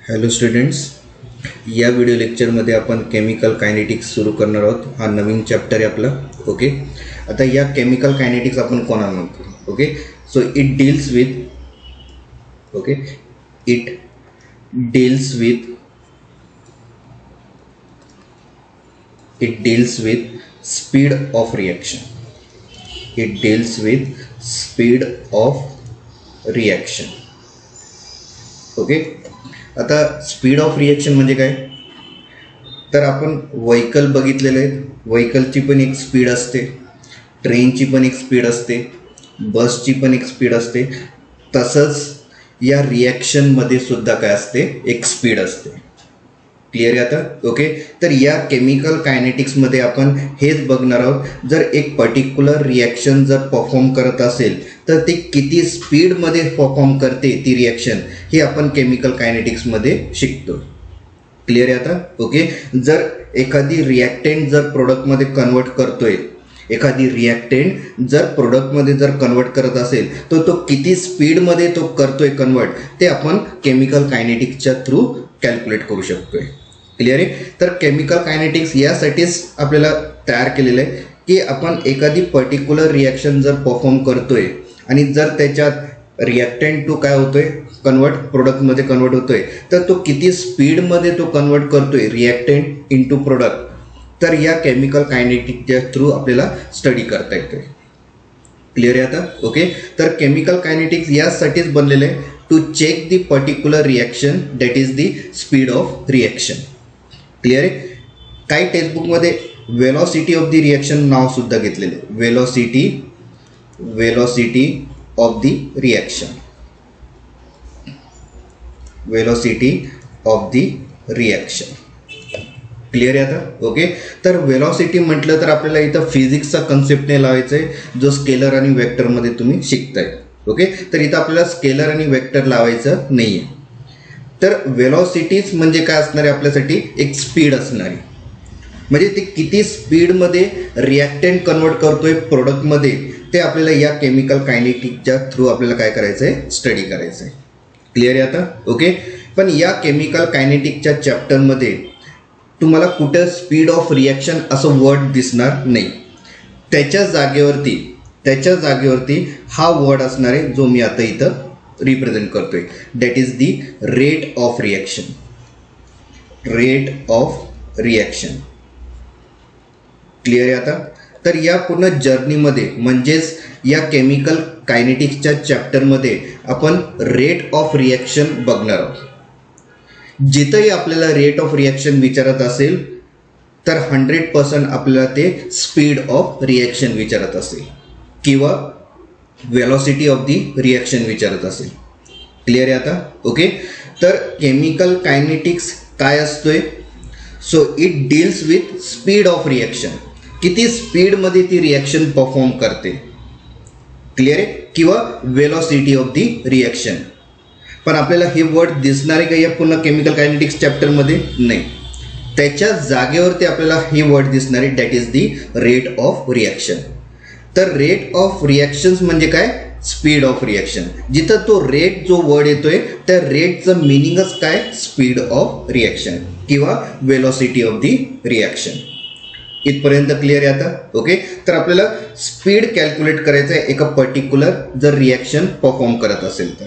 Hello students, या video लेक्चरमध्ये आपण केमिकल कायनेटिक्स सुरू करणार आहोत. हा नवीन चॅप्टर आहे आपला. ओके, आता या केमिकल कायनेटिक्स आपण कोणाला म्हणतो? Okay, so it deals with it deals with speed of reaction. Okay, आता स्पीड ऑफ रिॲक्शन म्हणजे काय? तर आपण व्हेकल बघितलेले आहेत. व्हेकलची पण एक स्पीड असते, ट्रेनची पण एक स्पीड असते, बसची पण एक स्पीड असते. तसंच या रिॲक्शनमध्ये सुद्धा काय असते? एक स्पीड असते. क्लिअर आहे आता? ओके, तर या केमिकल कायनेटिक्समध्ये आपण हेच बघणार आहोत. जर एक पर्टिक्युलर रिॲक्शन जर परफॉर्म करत असेल तर ते किती स्पीडमध्ये परफॉर्म करते ती रिॲक्शन, हे आपण केमिकल कायनेटिक्समध्ये शिकतो. क्लिअर आहे आता? ओके, जर एखादी रिॲक्टंट जर प्रोडक्टमध्ये कन्वर्ट करत असेल तर तो किती स्पीडमध्ये तो करतोय कन्वर्ट, ते आपण केमिकल कायनेटिक्सच्या थ्रू कॅल्क्युलेट करू शकतोय. क्लिअर आहे? तर केमिकल कायनेटिक्स यासाठीच आपल्याला तयार केलेलं आहे की आपण एखादी पर्टिक्युलर रिॲक्शन जर परफॉर्म करतोय आणि जर त्याच्यात रिॲक्टंट टू काय होतोय, प्रोडक्टमध्ये कन्वर्ट होतोय, तर तो किती स्पीडमध्ये तो कन्वर्ट करतोय रिॲक्टंट इंटू प्रोडक्ट, तर या केमिकल कायनेटिक्सच्या थ्रू आपल्याला स्टडी करता येतोय. क्लिअर आहे आता? ओके, तर केमिकल कायनेटिक्स यासाठीच बनलेलं आहे, to check the particular reaction, that is the speed of reaction. Clear आहे? काही टेक्स्टबुकमध्ये वेलॉसिटी ऑफ दी रिॲक्शन नाव सुद्धा घेतलेलं आहे. Velocity of the reaction. Clear आहे आता? ओके, तर वेलॉसिटी म्हटलं तर आपल्याला इथं फिजिक्सचा कन्सेप्ट नाही लावायचा आहे, जो स्केलर आणि वेक्टरमध्ये तुम्ही शिकताय. ओके, तर इथं आपल्याला स्केलर आणि वेक्टर लावायचं नाही आहे. तर वेलॉसिटीज म्हणजे काय असणार आहे? आपल्यासाठी एक स्पीड असणार आहे, म्हणजे ते किती स्पीडमध्ये रिॲक्टंट कन्वर्ट करतोय प्रोडक्टमध्ये, ते आपल्याला या केमिकल कायनेटिक्सच्या थ्रू आपल्याला काय करायचं आहे? स्टडी करायचं आहे. क्लिअर आहे आता? ओके, पण या केमिकल कायनेटिक्सच्या चॅप्टरमध्ये तुम्हाला कुठं स्पीड ऑफ रिॲक्शन असं वर्ड दिसणार नाही. त्याच्या जागेवरती हा वर्ड असणार आहे, जो मी आता इथं रिप्रेझेंट करतोय, that is the rate of reaction. Clear आहे आता? तर या पूर्ण जर्नीमध्ये, म्हणजेच या केमिकल कायनेटिक्सच्या चॅप्टरमध्ये आपण रेट ऑफ रिॲक्शन बघणार आहोत. जिथंही आपल्याला रेट ऑफ रिॲक्शन विचारत असेल तर 100% आपल्याला ते स्पीड ऑफ रिॲक्शन विचारत असेल किंवा वेलॉसिटी ऑफ दी रिॲक्शन विचारत असेल. क्लिअर आहे आता? ओके, तर केमिकल कायनेटिक्स काय असतोय? So it deals with speed of reaction, किती स्पीडमध्ये ती रिॲक्शन परफॉर्म करते. क्लिअर आहे? किंवा वेलॉसिटी ऑफ दी रिॲक्शन. पण आपल्याला हे वर्ड दिसणार आहे का या पूर्ण केमिकल कायनेटिक्स चॅप्टरमध्ये? नाही. त्याच्या जागेवरती आपल्याला हे वर्ड दिसणार आहे, that is the rate of reaction. तर रेट ऑफ रिॲक्शन्स म्हणजे काय? Speed of reaction. जिथं तो रेट जो वर्ड येतोय त्या रेटचं मिनिंगच काय? स्पीड ऑफ रिॲक्शन किंवा वेलॉसिटी ऑफ दी रिॲक्शन. इथपर्यंत क्लिअर आहे आता? ओके, तर आपल्याला स्पीड कॅल्क्युलेट करायचं आहे एका पर्टिक्युलर जर रिॲक्शन परफॉर्म करत असेल तर.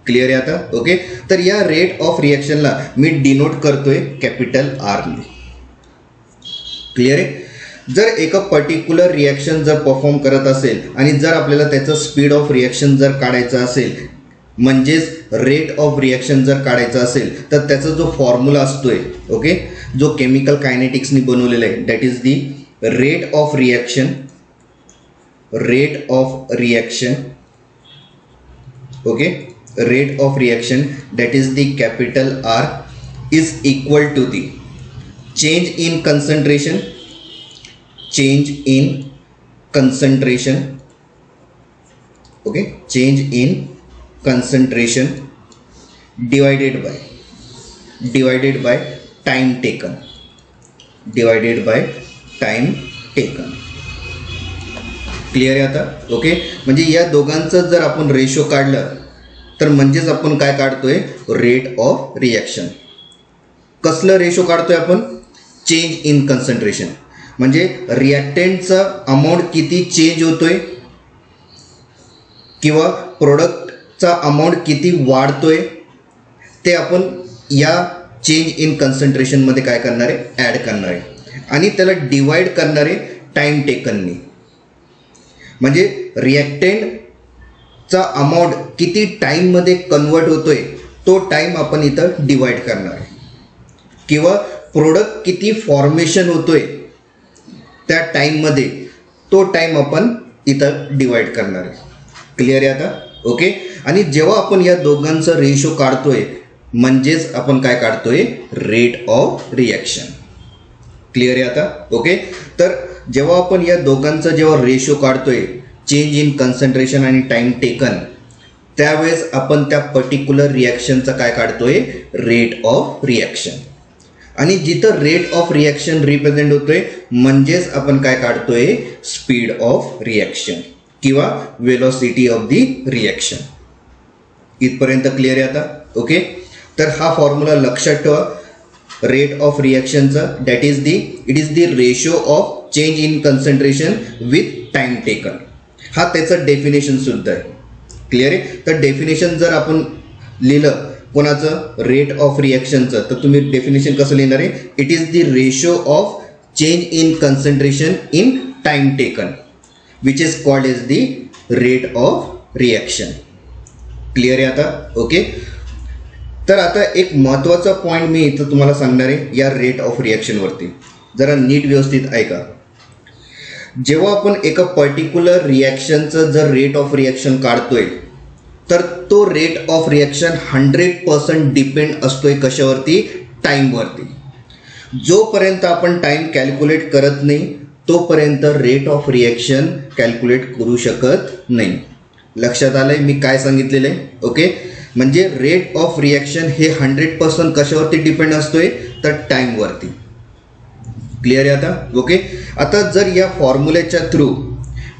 क्लिअर आहे आता? ओके, तर या रेट ऑफ रिॲक्शनला मी डिनोट करतोय कॅपिटल आरने. क्लिअर आहे? जर एका पर्टिक्युलर रिॲक्शन जर परफॉर्म करत असेल आणि जर आपल्याला त्याचं स्पीड ऑफ रिॲक्शन जर काढायचं असेल, म्हणजेच रेट ऑफ रिॲक्शन जर काढायचं असेल, तर त्याचा जो फॉर्म्युला असतोय, ओके, जो केमिकल कायनेटिक्सनी बनवलेला आहे, that is the rate of reaction. Okay, rate of reaction, that is the capital R, is equal to the change in concentration okay, change in concentration divided by time taken. Clear आहे आता? Okay, म्हणजे या दोघांचं जर आपण ratio काढलं तर म्हणजेच आपण काय काढतोय, रेट ऑफ रिॲक्शन. कसलं रेशो काढतोय आपण, चेंज इन कन्सन्ट्रेशन. म्हणजे रिॲक्टंटचा अमाऊंट किती चेंज होतोय किंवा प्रोडक्टचा अमाऊंट किती वाढतोय ते आपण या चेंज इन कन्सन्ट्रेशनमध्ये काय करणार आहे, ॲड करणार आहे आणि त्याला डिवाइड करणार आहे टाईम टेकननी. म्हणजे रिॲक्टंटचा अमाऊंट किती टाईममध्ये कन्वर्ट होतोय तो टाईम आपण इथं डिवाइड करणार आहे किंवा प्रोडक्ट किती फॉर्मेशन होतोय त्या टाईममध्ये तो टाईम आपण इथं डिवाइड करणार आहे. क्लिअर आहे आता, ओके. आणि जेव्हा आपण या दोघांचं रेशो काढतोय म्हणजेच आपण काय काढतोय, रेट ऑफ रिॲक्शन. क्लिअर आहे आता, ओके. तर जेव्हा आपण या दोघांचा जेव्हा रेशो काढतोय, चेंज इन कन्सन्ट्रेशन आणि टाईम टेकन, त्यावेळेस आपण त्या पर्टिक्युलर रिॲक्शनचा काय काढतोय, रेट ऑफ रिॲक्शन. आणि जिथं रेट ऑफ रिॲक्शन रिप्रेझेंट होतोय म्हणजेच आपण काय काढतोय, स्पीड ऑफ रिॲक्शन किंवा वेलोसिटी ऑफ दी रिॲक्शन. इथपर्यंत क्लिअर आहे आता, ओके. तर हा फॉर्म्युला लक्षात ठेवा रेट ऑफ रिॲक्शनचा, that is it is the ratio of change in concentration with time taken. हा त्याचं डेफिनेशन सुद्धा आहे. क्लिअर आहे. तर डेफिनेशन जर आपण लिहिलं कोणाचं, रेट ऑफ रिॲक्शनचं, तर तुम्ही डेफिनेशन कसं लिहिणार आहे, it is the ratio of change in concentration in time taken which is called as the rate of reaction. Clear आहे आता, ओके. तर आता एक महत्त्वाचा पॉईंट मी इथं तुम्हाला सांगणार आहे या रेट ऑफ रिॲक्शनवरती, जरा नीट व्यवस्थित ऐका. जेव्हा आपण एका पर्टिक्युलर रिॲक्शनचं जर रेट ऑफ रिॲक्शन काढतोय तर तो रेट ऑफ रिॲक्शन 100% डिपेंड असतोय कशावरती, टाईमवरती. जोपर्यंत आपण टाईम कॅल्क्युलेट करत नाही तोपर्यंत रेट ऑफ रिॲक्शन कॅल्क्युलेट करू शकत नाही. लक्षात आलंय मी काय सांगितलेलं आहे, ओके. म्हणजे रेट ऑफ रिॲक्शन हे 100% कशावरती डिपेंड असतोय, तर टाईमवरती. क्लिअर आहे आता, ओके. आता जर या फॉर्म्युलेच्या थ्रू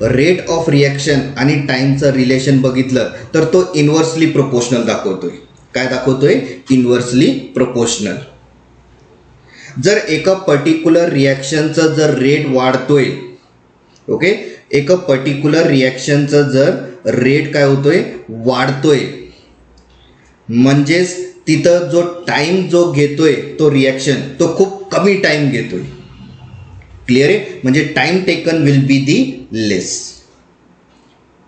रेट ऑफ रिॲक्शन आणि टाईमचं रिलेशन बघितलं तर तो इन्व्हर्सली प्रोपोर्शनल दाखवतोय. काय दाखवतोय, इन्व्हर्सली प्रोपोर्शनल. जर एका पर्टिक्युलर रिॲक्शनचं जर रेट वाढतोय, ओके, एका पर्टिक्युलर रिॲक्शनचं जर रेट काय होतोय, वाढतोय, म्हणजेच तिथं जो टाईम जो घेतोय तो रिॲक्शन तो खूप कमी टाईम घेतोय. क्लिअर आहे. म्हणजे time taken will be the less.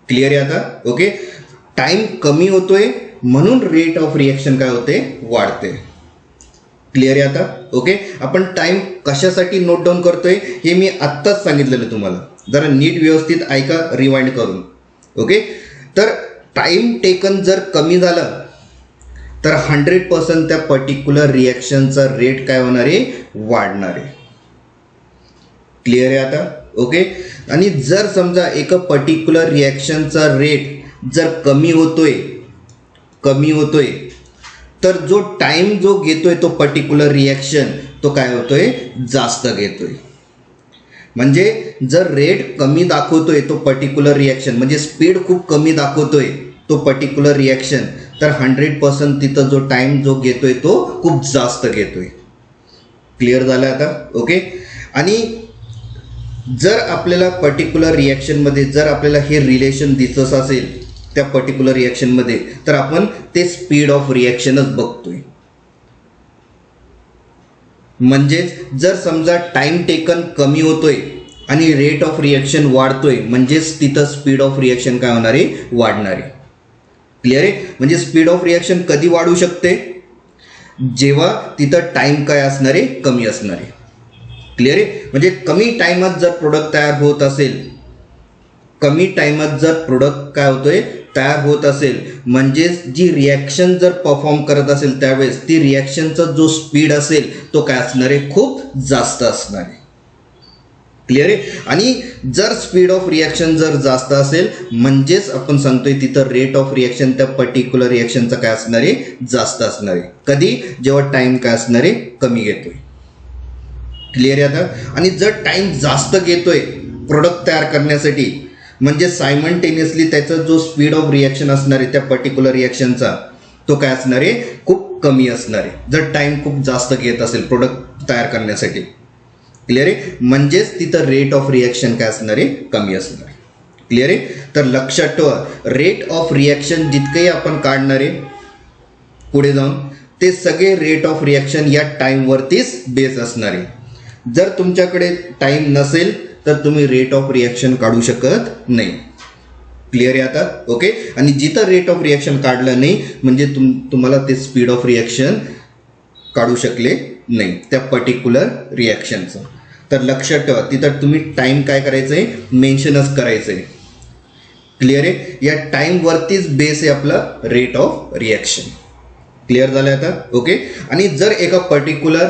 Clear आहे आता, ओके. टाईम कमी होतोय म्हणून रेट ऑफ रिॲक्शन काय होते, वाढते. क्लिअर आहे आता, ओके. आपण टाईम कशासाठी नोट डाऊन करतोय हे मी आत्ताच सांगितलेलं तुम्हाला, जरा नीट व्यवस्थित ऐका रिवाइंड करून, ओके. तर टाईम टेकन जर कमी झालं तर 100% त्या पर्टिक्युलर रिॲक्शनचा रेट काय होणार आहे, वाढणार आहे. क्लिअर आहे आता, ओके. आणि जर समजा एका पर्टिक्युलर रिॲक्शनचा रेट जर कमी होतोय तर जो टाईम जो घेतोय तो पर्टिक्युलर रिॲक्शन तो काय होतोय, जास्त घेतोय. म्हणजे जर रेट कमी दाखवतोय तो पर्टिक्युलर रिॲक्शन, म्हणजे स्पीड खूप कमी दाखवतोय तो पर्टिक्युलर रिॲक्शन, तर 100% तिथं जो टाईम जो घेतोय तो खूप जास्त घेतोय. क्लिअर झालं आता, ओके. आणि जर आपल्याला पर्टिक्युलर रिॲक्शनमध्ये जर आपल्याला हे रिलेशन दिसत असेल त्या पर्टिक्युलर रिॲक्शनमध्ये, तर आपण ते स्पीड ऑफ रिॲक्शनच बघतोय. म्हणजेच जर समजा टाईम टेकन कमी होतोय आणि रेट ऑफ रिॲक्शन वाढतोय म्हणजेच तिथं स्पीड ऑफ रिॲक्शन काय होणार आहे, वाढणार आहे. क्लिअर आहे. म्हणजे स्पीड ऑफ रिॲक्शन कधी वाढू शकते, जेव्हा तिथं टाईम काय असणार आहे, कमी असणार आहे. क्लिअर आहे. म्हणजे कमी टाईमात जर प्रोडक्ट तयार होत असेल, कमी टाईमात जर प्रोडक्ट काय होतोय, तयार होत असेल, म्हणजेच जी रिॲक्शन जर परफॉर्म करत असेल त्यावेळेस ती रिॲक्शनचा जो स्पीड असेल तो काय असणार आहे, खूप जास्त असणार आहे. क्लिअर आहे. आणि जर स्पीड ऑफ रिॲक्शन जर जास्त असेल म्हणजेच आपण सांगतोय तिथं रेट ऑफ रिॲक्शन त्या पर्टिक्युलर रिॲक्शनचा काय असणार आहे, जास्त असणार आहे. कधी, जेव्हा टाईम काय असणार आहे, कमी घेतोय. क्लिअर आहे आता. आणि जर टाईम जास्त घेतोय प्रोडक्ट तयार करण्यासाठी म्हणजे सायमल्टेनियसली त्याचा जो स्पीड ऑफ रिॲक्शन असणार आहे त्या पर्टिक्युलर रिॲक्शनचा तो काय असणार आहे, खूप कमी असणार आहे जर टाइम खूप जास्त घेत असेल प्रोडक्ट तयार करण्यासाठी. क्लिअर आहे, म्हणजेच तिथं रेट ऑफ रिॲक्शन काय असणार आहे, कमी असणार आहे. क्लिअर आहे. तर लक्षात ठेवा, रेट ऑफ रिॲक्शन जितकंही आपण काढणार आहे पुढे जाऊन ते सगळे रेट ऑफ रिॲक्शन या टाईमवरतीच बेस असणार आहे. जर तुमच्याकडे टाईम नसेल तर तुम्ही रेट ऑफ रिॲक्शन काढू शकत नाही. क्लिअर आहे आता. ओके. आणि जिथं रेट ऑफ रिॲक्शन काढलं नाही म्हणजे तुम्हाला ते स्पीड ऑफ रिॲक्शन काढू शकले नाही त्या पर्टिक्युलर रिॲक्शनचं. तर लक्षात ठेवा, तिथं तुम्ही टाईम काय करायचं आहे, मेन्शनच करायचं आहे. क्लिअर आहे. या टाईमवरतीच बेस आहे आपला रेट ऑफ रिॲक्शन. क्लिअर झालं आता. ओके. आणि जर एका पर्टिक्युलर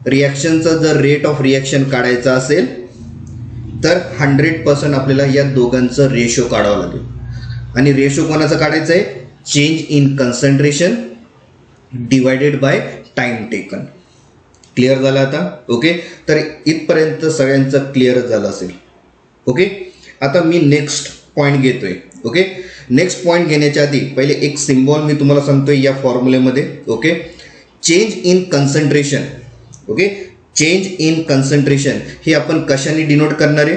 रिॲक्शनचा जर रेट ऑफ रिॲक्शन काढायचा असेल तर 100% आपल्याला या दोघांचं रेशो काढावं लागेल. आणि रेशो कोणाचं काढायचं आहे, change in concentration divided by time taken. Clear झालं आता. ओके. तर इथपर्यंत सगळ्यांचं क्लिअर झालं असेल. ओके. आता मी नेक्स्ट पॉईंट घेतोय. ओके. नेक्स्ट पॉईंट घेण्याच्या आधी पहिले एक सिम्बॉल मी तुम्हाला सांगतोय या फॉर्म्युलेमध्ये. Okay. Change in concentration. Okay. Change in concentration हे आपण कशाने डिनोट करणार आहे,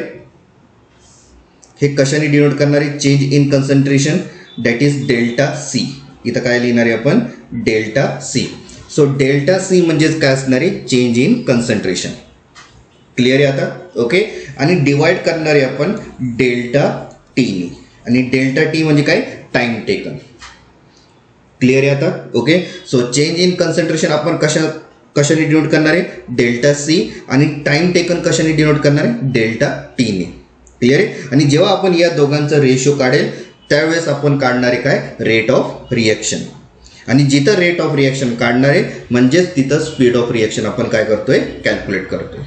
हे कशाने डिनोट करणार आहे, change in concentration that is delta C. इथं काय लिहिणार आहे आपण, delta C. So delta C म्हणजेच काय असणार आहे, चेंज इन कन्सन्ट्रेशन. क्लिअर आहे आता. ओके. आणि डिवाइड करणार आहे आपण डेल्टा टीने. आणि डेल्टा टी म्हणजे काय, टाइम टेकन. क्लिअर आहे आता. Okay. So change in concentration आपण कशाने डिनोट करणार आहे, डेल्टा सी. आणि टाइम टेकन कशाने डिनोट करणार आहे, डेल्टा टीने. क्लिअर आहे. आणि जेव्हा आपण या दोघांचा रेशो काढेल त्यावेळेस आपण काढणार आहे काय, रेट ऑफ रिॲक्शन. आणि जिथं रेट ऑफ रिॲक्शन काढणार आहे म्हणजेच तिथं स्पीड ऑफ रिॲक्शन आपण काय करतोय, कॅल्क्युलेट करतोय.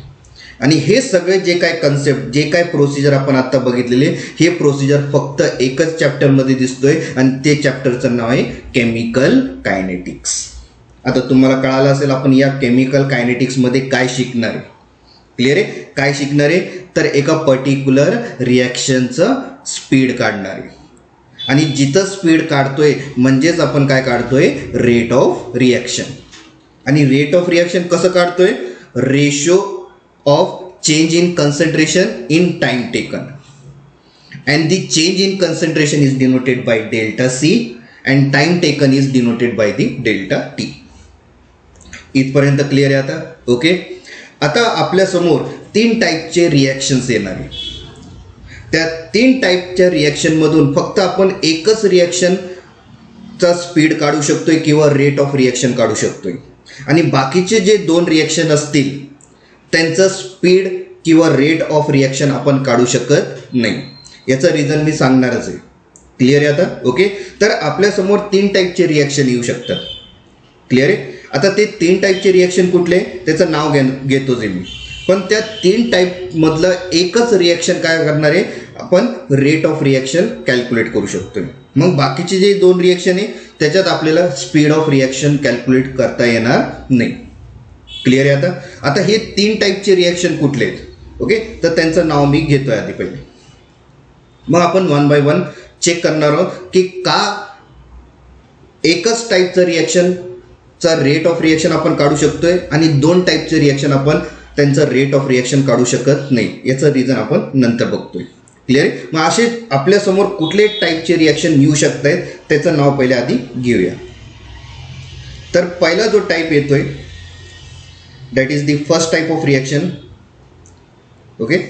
आणि हे सगळे जे काय कन्सेप्ट, जे काय प्रोसिजर आपण आता बघितलेले, हे प्रोसिजर फक्त एकच चॅप्टरमध्ये दिसतोय आणि ते चॅप्टरचं नाव आहे केमिकल कायनेटिक्स. आता तुम्हाला कळालं असेल आपण या केमिकल कायनेटिक्समध्ये काय शिकणार आहे. क्लिअर आहे. काय शिकणार आहे, तर एका पर्टिक्युलर रिॲक्शनचं स्पीड काढणार आहे. आणि जिथं स्पीड काढतोय म्हणजेच आपण काय काढतोय, रेट ऑफ रिॲक्शन. आणि रेट ऑफ रिॲक्शन कसं काढतोय, ratio of change in concentration in time taken. And the change in concentration is denoted by delta C and time taken is denoted by the delta T. इथपर्यंत clear आहे आता. Okay. आता आपल्यासमोर 3 टाईपचे reactions येणार आहे. त्या 3 टाईपच्या रिॲक्शनमधून फक्त आपण एकच रिॲक्शनचा स्पीड काढू शकतोय किंवा रेट ऑफ रिॲक्शन काढू शकतोय. आणि बाकीचे जे 2 रिॲक्शन असतील त्यांचं स्पीड किंवा रेट ऑफ रिॲक्शन आपण काढू शकत नाही. याचं रिझन मी सांगणारच आहे. क्लिअर आहे आता. ओके. तर आपल्यासमोर 3 टाईपचे रिॲक्शन येऊ शकतात. क्लिअर आहे. आता ते 3 टाईपचे रिॲक्शन कुठले, त्याचं नाव घेतोच आहे मी. पण त्या 3 टाईपमधलं एकच रिॲक्शन काय करणार आहे, आपण रेट ऑफ रिॲक्शन कॅल्क्युलेट करू शकतो. मग बाकीचे जे 2 रिॲक्शन आहे त्याच्यात आपल्याला स्पीड ऑफ रिॲक्शन कॅल्क्युलेट करता येणार नाही. क्लिअर आहे आता. आता हे 3 टाईपचे रिॲक्शन कुठले आहेत, ओके, तर त्यांचं नाव मी घेतोय आधी पहिले. मग आपण 1 बाय 1 चेक करणार आहोत की का एकच टाईपचं रिॲक्शनचा रेट ऑफ रिॲक्शन आपण काढू शकतोय आणि 2 टाईपचे रिॲक्शन आपण त्यांचं रेट ऑफ रिॲक्शन काढू शकत नाही. याचं रिझन आपण नंतर बघतोय. क्लिअर. मग असे आपल्यासमोर कुठले टाईपचे रिॲक्शन येऊ शकत आहेत त्याचं नाव पहिले आधी घेऊया. तर पहिला जो टाईप येतोय that is the first type of reaction. Okay.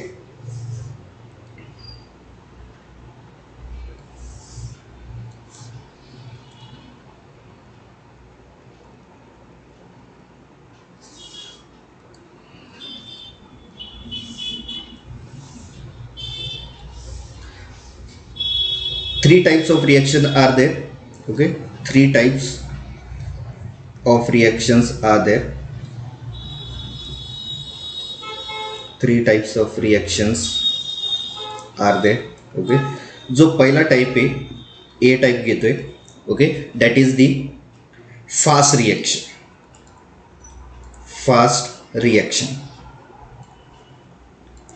Three types of reaction are there. Okay, 3 types of reactions are there. 3 types of reactions are there. Okay, जो पहिला टाइप आहे A टाइप घेतोय. Okay, that is the fast reaction. Fast reaction.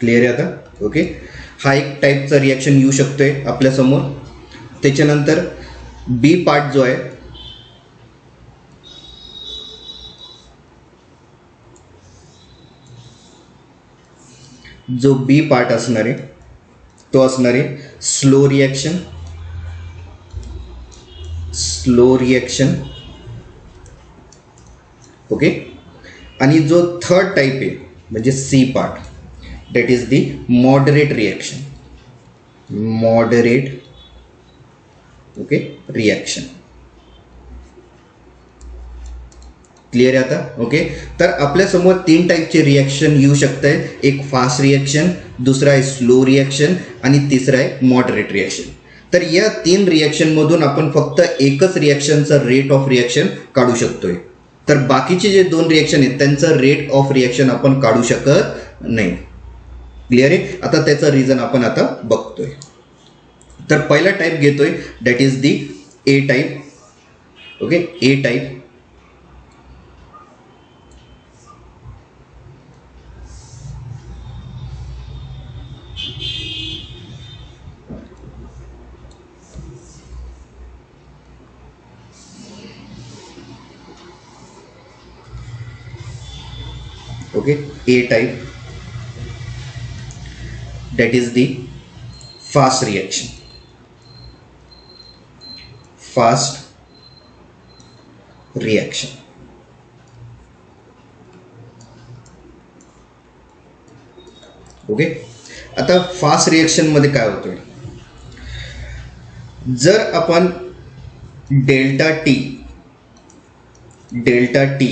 Clear आहे आता. Okay. हा एक टाईपचा reaction येऊ शकतोय आपल्यासमोर. त्याच्यानंतर बी पार्ट जो आहे, जो बी पार्ट असणार आहे तो असणार आहे स्लो रिॲक्शन. ओके. आणि जो थर्ड टाईप आहे म्हणजे C part, that is the moderate reaction. Okay, reaction. Clear आहे आता? ओके. तर आपल्यासमोर 3 टाईपचे रिॲक्शन येऊ शकत आहे. एक फास्ट रिॲक्शन, दुसरा आहे स्लो रिॲक्शन आणि तिसरा आहे मॉडरेट रिॲक्शन. तर या 3 रिॲक्शनमधून आपण फक्त एकच रिॲक्शनचा रेट ऑफ रिॲक्शन काढू शकतोय. तर बाकीचे जे 2 रिॲक्शन आहेत त्यांचं रेट ऑफ रिॲक्शन आपण काढू शकत नाही. क्लिअर आहे? आता त्याचं रिझन आपण आता बघतोय. तर पहिला टाईप घेतोय, that is the A type. Okay, A type. Okay, A type, that is the fast reaction. Okay. आता फास्ट रिॲक्शन मध्ये काय होतोय, जर आपण डेल्टा टी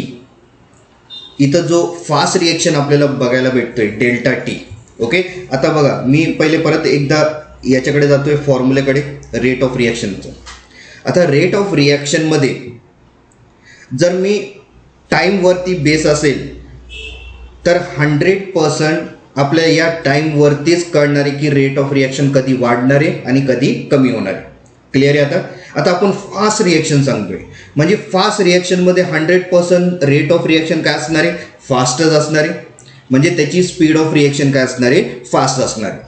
इथं जो फास्ट रिॲक्शन आपल्याला बघायला भेटतोय डेल्टा टी. ओके. आता बघा, मी पहिले परत एकदा याच्याकडे जातोय फॉर्म्युलेकडे, रेट ऑफ रिॲक्शनचं. आता रेट ऑफ रिॲक्शनमध्ये जर मी टाईमवरती बेस असेल तर 100% आपल्या या टाईमवरतीच कळणार आहे की रेट ऑफ रिॲक्शन कधी वाढणार आहे आणि कधी कमी होणार आहे. क्लिअर आहे आता? आता आपण फास्ट रिॲक्शन सांगतोय, म्हणजे फास्ट रिॲक्शनमध्ये 100% रेट ऑफ रिॲक्शन काय असणार आहे, फास्टच असणार आहे. म्हणजे त्याची स्पीड ऑफ रिॲक्शन काय असणार आहे, फास्ट असणार आहे.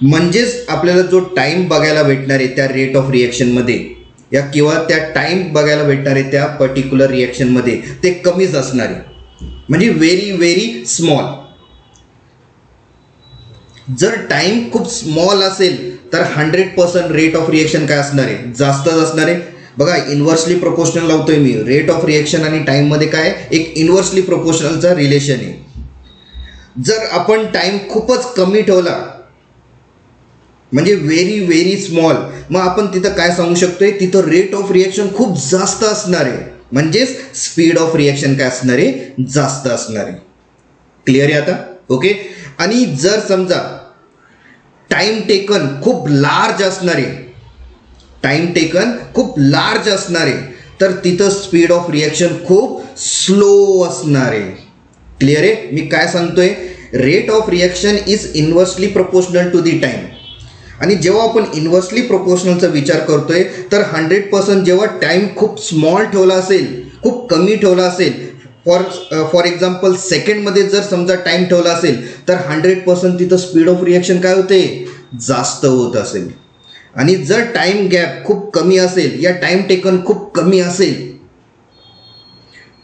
म्हणजेच आपल्याला जो टाईम बघायला भेटणार आहे त्या रेट ऑफ रिॲक्शनमध्ये या किंवा त्या टाईम बघायला भेटणार आहे त्या पर्टिक्युलर रिॲक्शनमध्ये ते कमीच असणार आहे, म्हणजे व्हेरी स्मॉल. जर टाईम खूप स्मॉल असेल तर 100% रेट ऑफ रिॲक्शन काय असणार आहे, जास्तच असणार आहे. बघा, इन्व्हर्सली प्रोपोर्शनल लावतोय मी. रेट ऑफ रिॲक्शन आणि टाईममध्ये काय एक इन्व्हर्सली प्रोपोर्शनलचा रिलेशन आहे. जर आपण टाईम खूपच कमी ठेवला म्हणजे व्हेरी स्मॉल, मग आपण तिथं काय सांगू शकतोय, तिथं रेट ऑफ रिॲक्शन खूप जास्त असणार आहे, म्हणजेच स्पीड ऑफ रिॲक्शन काय असणार आहे, जास्त असणार आहे. क्लिअर आहे आता? ओके. आणि जर समजा टाइम टेकन खूप लार्ज असणार आहे, तर तिथं स्पीड ऑफ रिॲक्शन खूप स्लो असणार आहे. क्लिअर आहे? मी काय सांगतोय, rate of reaction is inversely proportional to the time. आणि जेव्हा आपण इन्व्हर्सली प्रोपोर्शनलचा विचार करतोय तर 100% जेव्हा टाइम खूप स्मॉल ठेवला असेल, खूप कमी ठेवला असेल, फॉर एक्झाम्पल सेकंडमध्ये जर समजा टाइम ठेवला असेल तर 100% तिथं स्पीड ऑफ रिॲक्शन काय होते, जास्त होत असेल. आणि जर टाइम गॅप खूप कमी असेल या टाइम टेकन खूप कमी असेल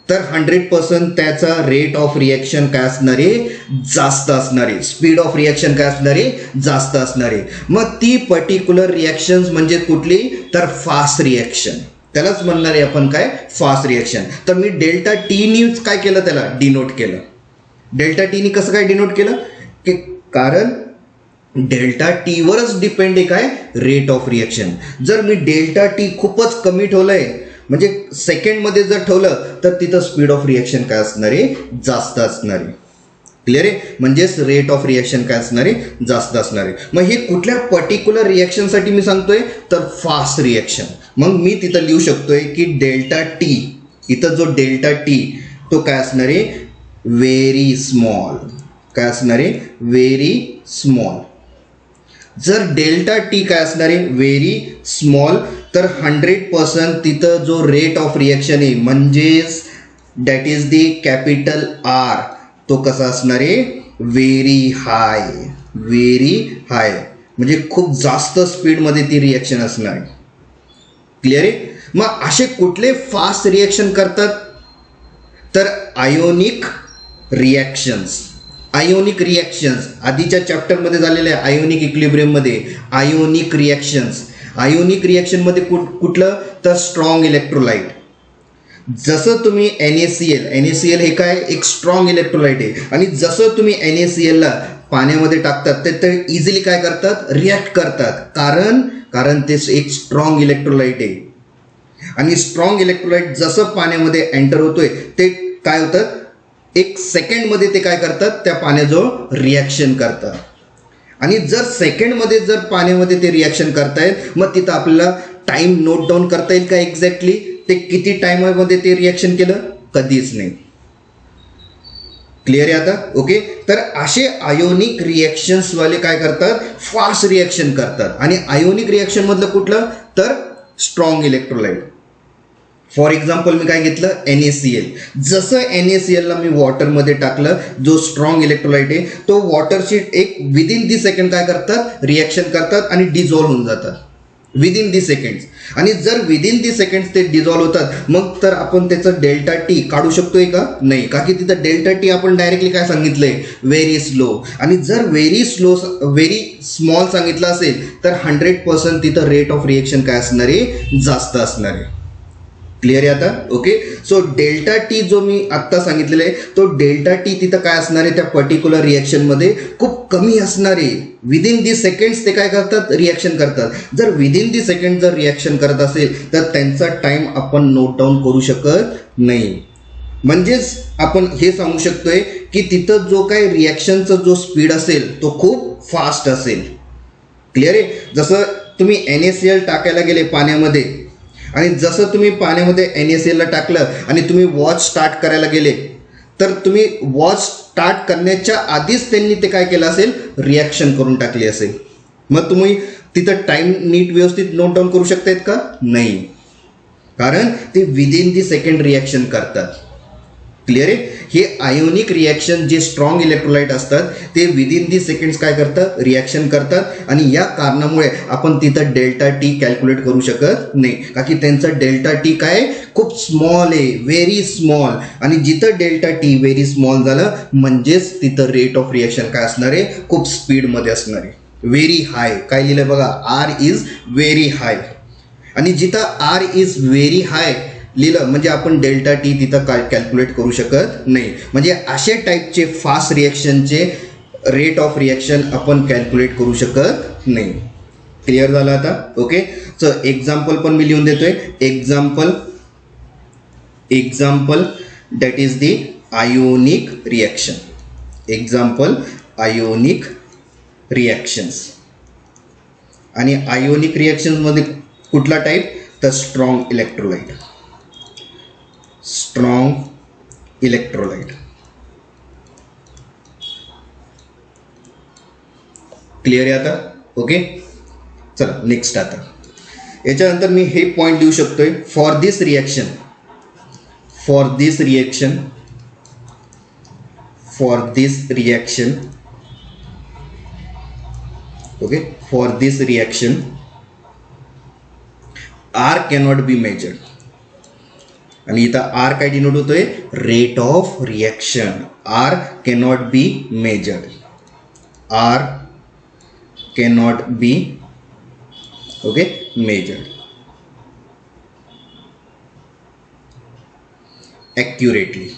तर 100% त्याचा रेट ऑफ रिॲक्शन काय असणार आहे, जास्त असणार आहे. स्पीड ऑफ रिॲक्शन काय असणार आहे, जास्त असणार आहे. मग ती पर्टिक्युलर रिॲक्शन्स म्हणजे कुठली, तर फास्ट रिॲक्शन. त्यालाच म्हणणार आहे आपण काय, फास्ट रिॲक्शन. तर मी डेल्टा टीनीच काय केलं, त्याला डिनोट केलं. डेल्टा टीनी कसं काय डिनोट केलं, की कारण डेल्टा टीवरच डिपेंड आहे काय, रेट ऑफ रिॲक्शन. जर मी डेल्टा टी खूपच कमी ठेवलंय म्हणजे सेकंडमध्ये जर ठेवलं तर तिथं स्पीड ऑफ रिॲक्शन काय असणार आहे, जास्त असणार आहे. क्लिअर आहे? म्हणजेच रेट ऑफ रिॲक्शन काय असणार आहे, जास्त असणार आहे. मग हे कुठल्या पर्टिक्युलर रिॲक्शनसाठी मी सांगतोय, तर फास्ट रिॲक्शन. मग मी तिथं लिहू शकतोय की डेल्टा टी, इथं जो डेल्टा टी तो काय असणार आहे, व्हेरी स्मॉल. काय असणार आहे, व्हेरी स्मॉल. जर डेल्टा टी काय असणार आहे, व्हेरी स्मॉल, तर 100% तिथं जो रेट ऑफ रिॲक्शन आहे म्हणजेच that is the capital R, तो कसा असणार आहे, व्हेरी हाय. म्हणजे खूप जास्त स्पीडमध्ये ती रिॲक्शन असणार आहे. क्लिअर आहे. मग असे कुठले फास्ट रिॲक्शन करतात, तर आयोनिक रिॲक्शन्स. आयोनिक रिॲक्शन्स आधीच्या चॅप्टरमध्ये झालेल्या आहे, आयोनिक इक्विलिब्रियममध्ये आयोनिक रिॲक्शन्स. आयोनिक रिॲक्शनमध्ये कुठलं, तर स्ट्रॉंग इलेक्ट्रोलाइट. जसं तुम्ही NaCl हे काय, एक स्ट्रॉंग इलेक्ट्रोलाइट आहे, आणि जसं तुम्ही NaClला पाण्यामध्ये टाकतात ते इझिली काय करतात, रिॲक्ट करतात, कारण ते एक स्ट्रॉंग इलेक्ट्रोलाइट आहे. आणि स्ट्रॉंग इलेक्ट्रोलाइट जसं पाण्यामध्ये एंटर होतोय ते काय होतात, एक सेकंडमध्ये ते काय करतात, त्या पाण्याजवळ रिॲक्शन करतात. आणि जर सेकंडमध्ये जर पाण्यामध्ये ते रिॲक्शन करतायत, मग तिथं आपल्याला टाइम नोट डाऊन करता येईल का एक्झॅक्टली, ते किती टाइममध्ये ते रिॲक्शन केलं, कधीच नाही. क्लिअर आहे आता. ओके. तर असे आयोनिक रिॲक्शन्स वाले काय करतात, फास्ट रिॲक्शन करतात. आणि आयोनिक रिॲक्शन मधलं कुठलं, तर स्ट्रॉंग इलेक्ट्रोलाइट. फॉर एक्झाम्पल मी काय घेतलं, NaCl. जसं NaClला मी वॉटरमध्ये टाकलं, जो स्ट्रॉंग इलेक्ट्रोलाइट आहे तो वॉटरशी एक विदिन दी सेकंड काय करतात, रिॲक्शन करतात आणि डिझॉल्व्ह होऊन जातात विदिन दी सेकंड्स. आणि जर विदिन दी सेकंड्स ते डिझॉल्व्ह होतात, मग तर आपण त्याचं डेल्टा टी काढू शकतोय का, नाही, का की तिथं डेल्टा टी आपण डायरेक्टली काय सांगितलंय, व्हेरी स्लो. आणि जर व्हेरी स्मॉल सांगितलं असेल तर 100% तिथं रेट ऑफ रिएक्शन काय असणार आहे, जास्त असणार आहे. क्लिअर आहे आता. ओके. सो डेल्टा टी जो मी आत्ता सांगितलेला आहे, तो डेल्टा टी तिथं काय असणार आहे, त्या पर्टिक्युलर रिॲक्शनमध्ये खूप कमी असणार आहे. विदिन दी सेकंड्स ते काय करतात, रिॲक्शन करतात. जर विदिन दी सेकंड जर रिॲक्शन करत असेल तर त्यांचा टाइम आपण नोट डाऊन करू शकत नाही. म्हणजेच आपण हे सांगू शकतोय की तिथं जो काय रिॲक्शनचा जो स्पीड असेल तो खूप फास्ट असेल. क्लिअर आहे. जसं तुम्ही NaCl टाकायला गेले पाण्यामध्ये, आणि जसं तुम्ही पाण्यामध्ये NaClला टाकलं आणि तुम्ही वॉच स्टार्ट करायला गेले, तर तुम्ही वॉच स्टार्ट करण्याच्या आधीच त्यांनी ते काय केलं असेल, रिॲक्शन करून टाकली असेल. मग तुम्ही तिथं टाइम नीट व्यवस्थित नोट डाऊन करू शकतायत का, नाही, कारण ते विदिन दी सेकंड रिॲक्शन करतात. क्लिअर आहे. हे आयोनिक रिॲक्शन जे स्ट्रॉंग इलेक्ट्रोलाइट असतात ते विदिन दी सेकंड्स काय करतात, रिॲक्शन करतात. आणि या कारणामुळे आपण तिथं डेल्टा टी कॅल्क्युलेट करू शकत नाही, का की त्यांचं डेल्टा टी काय खूप स्मॉल आहे, व्हेरी स्मॉल. आणि जिथं डेल्टा टी व्हेरी स्मॉल झालं म्हणजेच तिथं रेट ऑफ रिॲक्शन काय असणार आहे, खूप स्पीडमध्ये असणार आहे, व्हेरी हाय. काय लिहिलंय बघा, R इज व्हेरी हाय. आणि जिथं R इज व्हेरी हाय लिहिलं म्हणजे आपण डेल्टा टी तिथं काय कॅल्क्युलेट करू शकत नाही. म्हणजे अशा टाईपचे फास्ट रिॲक्शनचे रेट ऑफ रिॲक्शन आपण कॅल्क्युलेट करू शकत नाही. क्लिअर झालं आता. ओके. सो एक्झाम्पल पण मी लिहून देतोय. Example that is the ionic reaction. Example ionic reactions. आणि आयोनिक रिॲक्शनमध्ये कुठला टाईप, तर strong electrolyte. Strong electrolyte. Clear आहे आता. ओके. चला नेक्स्ट. आता याच्यानंतर मी हे पॉईंट देऊ शकतोय, for this reaction okay, for this reaction R cannot be measured. आणि इथं R काय डिनोट होतोय, rate of reaction. R cannot be measured. R cannot be okay measured. Accurately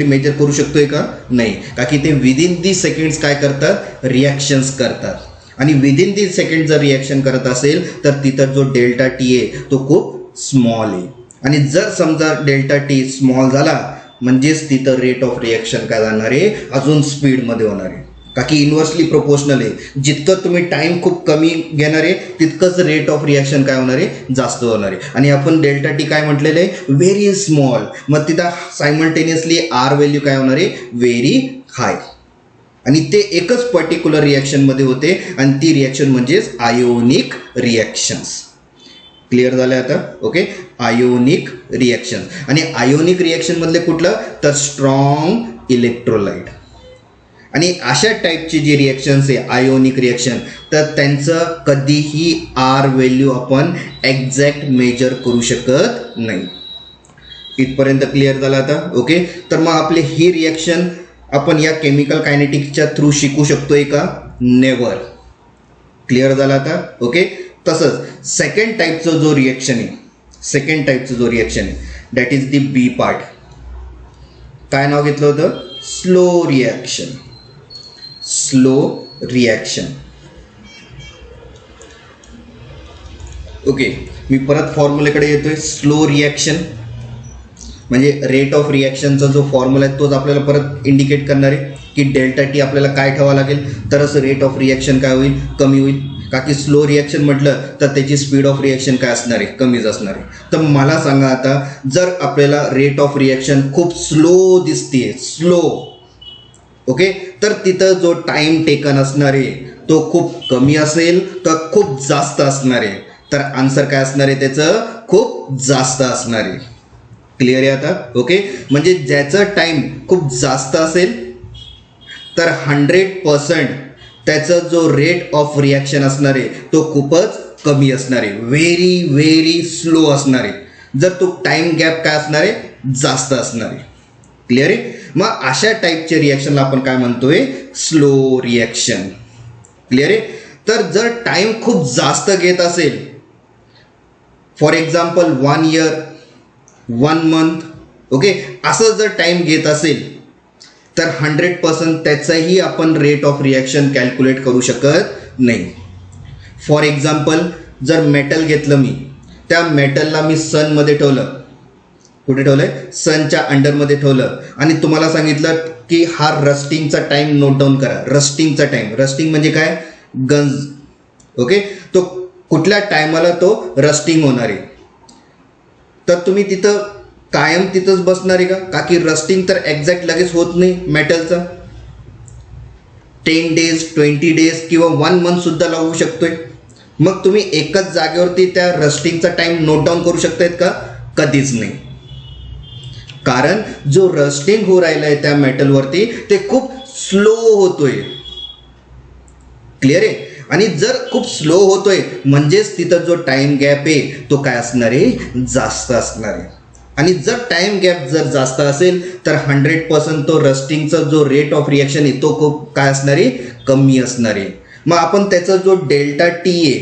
measure करू शकतोय का, नाही, का की ते विदिन दी सेकंड्स काय करतात, रिॲक्शन्स करतात. आणि विदिन दी सेकंड जर रिॲक्शन करत असेल तर तिथं जो डेल्टा टी आहे तो खूप स्मॉल आहे. आणि जर समजा डेल्टा टी स्मॉल झाला म्हणजेच तिथं रेट ऑफ रिॲक्शन काय जाणार आहे, अजून स्पीडमध्ये होणार आहे, का की इन्व्हर्सली प्रोपोर्शनल आहे. जितकं तुम्ही टाइम खूप कमी घेणार आहे तितकंच रेट ऑफ रिॲक्शन काय होणार आहे, जास्त होणार आहे. आणि आपण डेल्टा टी काय म्हटलेलं आहे, व्हेरी स्मॉल. मग तिथं सायमल्टेनियसली R व्हॅल्यू काय होणार आहे, व्हेरी हाय. आणि ते एकच पर्टिक्युलर रिॲक्शनमध्ये होते आणि ती रिॲक्शन म्हणजेच आयोनिक रिॲक्शन्स. क्लिअर झालं आता. ओके. Ionic reaction. आणि आयोनिक रिॲक्शन मधले कुठलं, तर स्ट्रॉंग इलेक्ट्रोलाइट. आणि अशा टाईपची जी रिॲक्शन्स आहे आयोनिक रिॲक्शन, तर त्यांचं कधीही आर व्हॅल्यू आपण एक्झॅक्ट मेजर करू शकत नाही. इथपर्यंत क्लिअर झालं आता? ओके. तर मग आपली ही रिॲक्शन आपण या केमिकल कायनेटिक्सच्या थ्रू शिकू शकतोय का? नेवर. क्लिअर झाला आता? ओके. तसंच सेकंड टाईपचं जो रिॲक्शन आहे, that is the B part. काय नाव घेतलं होतं? Slow reaction. ओके. मी परत फॉर्म्युलेकडे येतोय. स्लो रिॲक्शन म्हणजे रेट ऑफ रिॲक्शनचा जो फॉर्म्युला आहे तोच आपल्याला परत इंडिकेट करणार आहे की डेल्टा टी आपल्याला काय ठेवावं लागेल तरच रेट ऑफ रिॲक्शन काय होईल? कमी होईल. का की स्लो रिॲक्शन म्हटलं तर त्याची स्पीड ऑफ रिॲक्शन काय असणार आहे? कमीच असणार आहे. तर मला सांगा आता, जर आपल्याला रेट ऑफ रिॲक्शन खूप स्लो दिसते, ओके, तर तिथं जो टाइम टेकन असणार आहे तो खूप कमी असेल का खूप जास्त असणार आहे? तर आन्सर काय असणार आहे त्याचं? खूप जास्त असणार आहे. क्लिअर आहे आता? ओके. म्हणजे ज्याचं टाइम खूप जास्त असेल तर 100% त्याचा जो रेट ऑफ रिॲक्शन असणार आहे तो खूपच कमी असणार आहे, व्हेरी स्लो असणार आहे. जर तो टाइम गॅप काय असणार आहे? जास्त असणार आहे. क्लिअर आहे? मग अशा टाईपचे रिॲक्शनला आपण काय म्हणतोय? Slow reaction. क्लिअर आहे? तर जर टाइम खूप जास्त घेत असेल, for example 1 year, 1 month, okay, असं जर टाइम घेत असेल तर 100% त्याचाही आपण रेट ऑफ रिॲक्शन कॅल्क्युलेट करू शकत नाही. फॉर एक्झाम्पल जर मेटल घेतलं मी, त्या मेटलला मी सनमध्ये ठेवलं. कुठे ठेवलंय? सनच्या अंडरमध्ये ठेवलं आणि तुम्हाला सांगितलं की हा रस्टिंगचा टाइम नोट डाऊन करा. रस्टिंग म्हणजे काय? गंज. ओके. तो कुठल्या टायमाला तो रस्टिंग होणार आहे. तर तुम्ही तिथं कायम तिथंच बसणार आहे का की रस्टिंग तर एक्झॅक्ट लगेच होत नाही मेटलचा. 10 days, 20 days किंवा 1 month सुद्धा लागू शकतोय. मग तुम्ही एकच जागेवरती त्या रस्टिंगचा टाइम नोट डाऊन करू शकतायत का? कधीच नाही. कारण जो रस्टिंग होऊ राहिलाय त्या मेटलवरती ते खूप स्लो होतोय. क्लिअर आहे? आणि जर खूप स्लो होतोय म्हणजेच तिथं जो टाइम गॅप आहे तो काय असणार आहे? जास्त असणार आहे. आणि जर टाइम गॅप जर जास्त असेल तर 100% तो रस्टिंगचा जो रेट ऑफ रिॲक्शन आहे तो खूप काय असणार आहे? कमी असणार आहे. मग आपण त्याचा जो डेल्टा टी आहे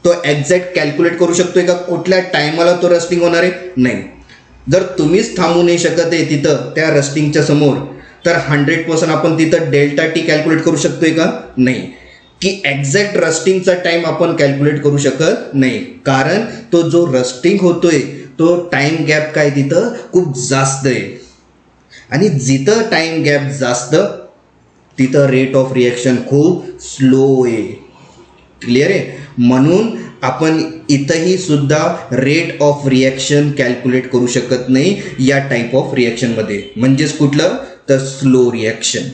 तो एक्झॅक्ट कॅल्क्युलेट करू शकतोय का? कुठल्या टायमाला तो रस्टिंग होणार आहे? नाही. जर तुम्हीच थांबू नाही शकत आहे तिथं त्या रस्टिंगच्या समोर तर 100% आपण तिथं डेल्टा टी कॅल्क्युलेट करू शकतोय का? नाही. की एक्झॅक्ट रस्टिंगचा टाइम आपण कॅल्क्युलेट करू शकत नाही. कारण तो जो रस्टिंग होतोय तो टाइम गॅप काय तिथं खूप जास्त आहे. आणि जिथं टाइम गॅप जास्त तिथं रेट ऑफ रिॲक्शन खूप स्लो आहे. क्लिअर आहे? म्हणून आपण इथंही सुद्धा रेट ऑफ रिॲक्शन कॅल्क्युलेट करू शकत नाही या टाईप ऑफ रिॲक्शनमध्ये. म्हणजेच कुठलं? तर स्लो रिॲक्शन.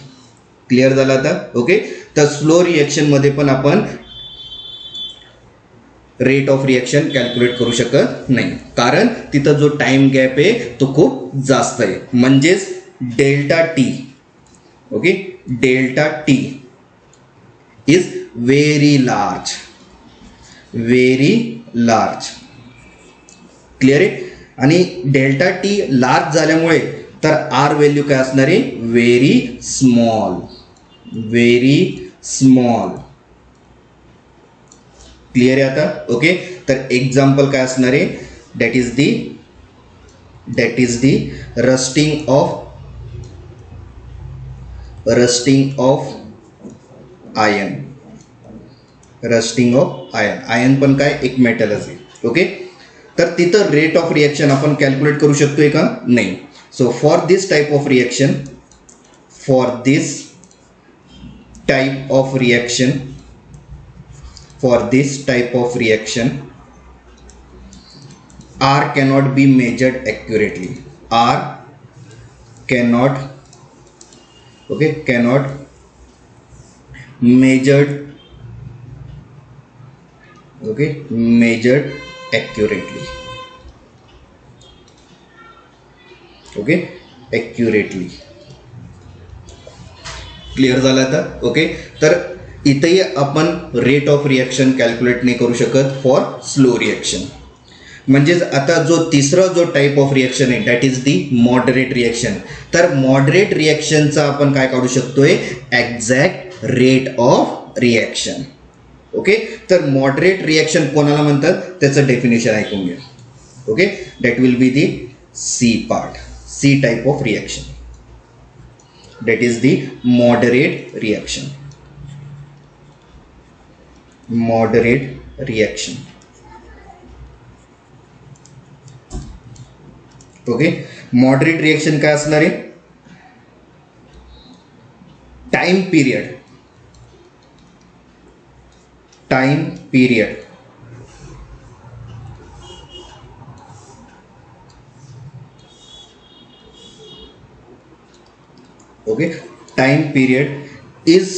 क्लिअर झालं आता? ओके. तर स्लो रिॲक्शनमध्ये पण आपण रेट ऑफ रिॲक्शन कॅल्क्युलेट करू शकत नाही कारण तिथं जो टाइम गॅप आहे तो खूप जास्त आहे. म्हणजेच delta T, okay, delta T is very large. Clear आहे? आणि डेल्टा टी लार्ज झाल्यामुळे तर आर व्हॅल्यू काय असणार आहे? Very small. क्लिअर आहे आता? ओके. तर एक्झाम्पल काय असणार आहे? That is the rusting of ion. Ion पण काय? एक मेटलच आहे. ओके. तर तिथं रेट ऑफ रिॲक्शन आपण कॅल्क्युलेट करू शकतोय का? नाही. So for this type of reaction R cannot be measured accurately. R cannot measured accurately. Clear झालं आता. ओके, तर इथेही आपण रेट ऑफ रिॲक्शन कॅल्क्युलेट नाही करू शकत फॉर स्लो रिॲक्शन. म्हणजेच आता जो तिसरा जो टाईप ऑफ रिॲक्शन आहे that is the moderate reaction. तर मॉडरेट रिॲक्शनचा आपण काय काढू शकतोय, exact rate of reaction. Okay, तर मॉडरेट रिॲक्शन कोणाला म्हणतात त्याचं डेफिनेशन ऐकून घ्या. Okay, that will be the C part, C type of reaction, that is the moderate reaction. Moderate reaction. Okay, moderate reaction काय असणार आहे, time period okay, time period is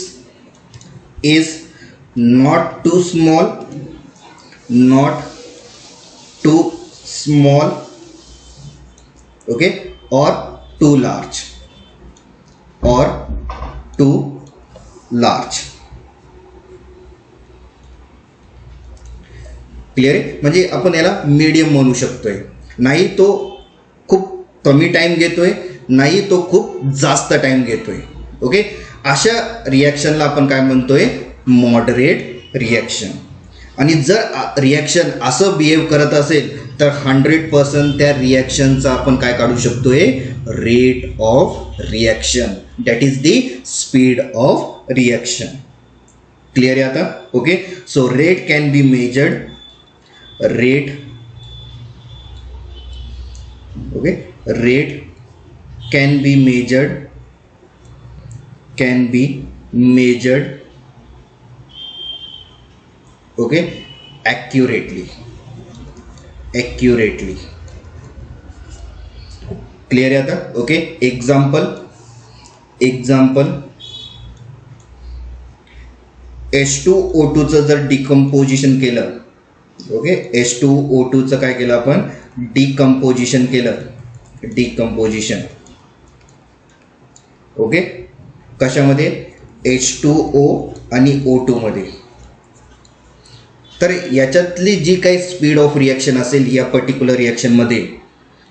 not too small, okay, or too large. Clear आहे. म्हणजे आपण याला medium म्हणू शकतोय, नाही तो खूप कमी टाइम घेतोय, नाही तो खूप जास्त टाइम घेतोय. ओके, अशा रिॲक्शनला आपण काय म्हणतोय, मॉडरेट रिॲक्शन. आणि जर रिॲक्शन असं बिहेव करत असेल तर 100% त्या रिॲक्शनचा आपण काय काढू शकतोय, rate of reaction, that is the speed of reaction. Clear आहे आता. Okay, so rate can be measured, rate can be measured okay, accurately. Clear आहे आता. ओके, एक्झाम्पल H2O2चं जर डिकम्पोजिशन केलं, ओके, H2O2चं काय केलं आपण, डिकम्पोजिशन केलं, ओके, कशामध्ये, H2O आणि O2 मध्ये. तर याच्यातली जी काही स्पीड ऑफ रिॲक्शन असेल या पर्टिक्युलर रिॲक्शनमध्ये,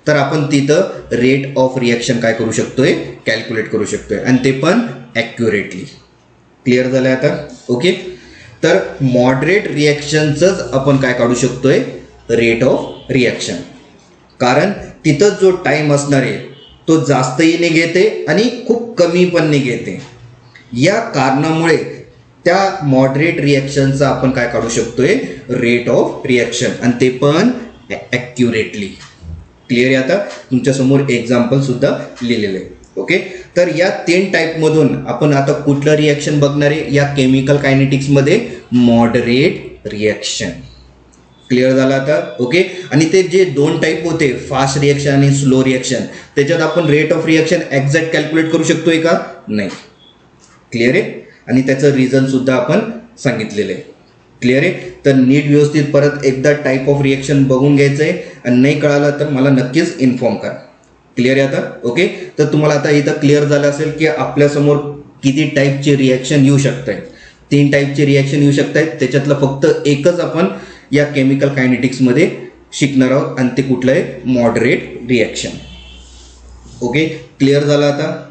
तर आपण तिथं रेट ऑफ रिॲक्शन काय करू शकतोय, कॅल्क्युलेट करू शकतोय, आणि ते पण ॲक्युरेटली. क्लिअर झालं आता. ओके, तर मॉडरेट रिॲक्शनचंच आपण काय काढू शकतोय, रेट ऑफ रिॲक्शन. कारण तिथं जो टाईम असणार आहे तो जास्तही नाही घेते आणि खूप कमी पण नाही घेते. या कारणामुळे त्या मॉडरेट रिॲक्शनचा आपण काय काढू शकतोय, रेट ऑफ रिॲक्शन, आणि ते पण ॲक्युरेटली. क्लिअर आहे आता. तुमच्यासमोर एक्झाम्पल सुद्धा लिहिलेलं आहे. ओके, तर या 3 टाईपमधून आपण आता कुठलं रिॲक्शन बघणार आहे या केमिकल कायनेटिक्समध्ये, मॉडरेट रिॲक्शन. क्लिअर झालं आता. ओके, आणि ते जे 2 टाईप होते, फास्ट रिॲक्शन आणि स्लो रिॲक्शन, त्याच्यात आपण rate of reaction exact calculate करू शकतोय का, नाही. क्लिअर आहे. आणि त्याचं रिझन सुद्धा आपण सांगितलेलं आहे. क्लिअर आहे. तर नीट व्यवस्थित परत एकदा टाईप ऑफ रिॲक्शन बघून घ्यायचं आहे, आणि नाही कळालं तर मला नक्कीच इन्फॉर्म करा. क्लिअर आहे आता. ओके, तर तुम्हाला आता इथं क्लिअर झालं असेल की आपल्यासमोर किती टाईपचे रिॲक्शन येऊ शकत आहेत. 3 टाईपचे रिॲक्शन येऊ शकत आहेत. त्याच्यातलं फक्त एकच आपण या केमिकल कायनेटिक्समध्ये शिकणार आहोत, आणि ते कुठलं आहे, मॉडरेट रिॲक्शन. ओके, क्लिअर झालं आता.